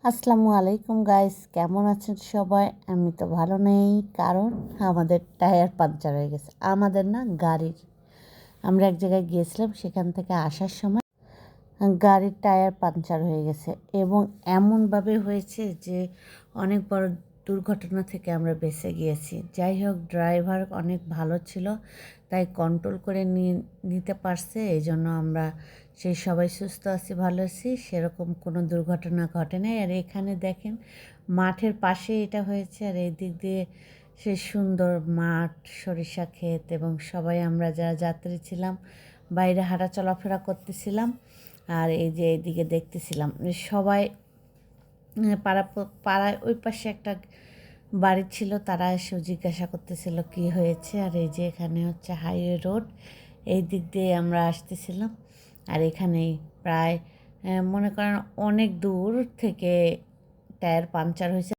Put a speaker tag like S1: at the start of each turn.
S1: আসসালামু আলাইকুম গাইস, কেমন আছেন সবাই? আমি তো ভালো নেই, কারণ আমাদের টায়ার পাংচার হয়ে গেছে। আমাদের না, গাড়ির। আমরা এক জায়গায় গিয়েছিলাম, সেখান থেকে আসার সময় গাড়ির টায়ার পাংচার হয়ে গেছে এবং এমনভাবে হয়েছে যে অনেক বড় দুর্ঘটনা থেকে আমরা বেঁচে গিয়েছি। যাই হোক, ড্রাইভার অনেক ভালো ছিল, তাই কন্ট্রোল করে নিতে পারছে। এই জন্য আমরা সেই সবাই সুস্থ আছি, ভালো আছি, সেরকম কোনো দুর্ঘটনা ঘটে নাই। আর এখানে দেখেন, মাঠের পাশে এটা হয়েছে, আর এই দিক দিয়ে সে সুন্দর মাঠ, সরিষা ক্ষেত, এবং সবাই আমরা যারা যাত্রী ছিলাম বাইরে হাঁটা চলাফেরা করতেছিলাম। আর এই যে এইদিকে দেখতেছিলাম সবাই পাড়ায় ওই পাশে একটা বাড়ি ছিল, তারা এসেও জিজ্ঞাসা করতেছিল কি হয়েছে। আর এই যে এখানে হচ্ছে হাইওয়ে রোড, এই দিক দিয়ে আমরা আসতেছিলাম। আর এখানেই প্রায় মনে করেন অনেক দূর থেকে টায়ার পাংচার হয়েছে।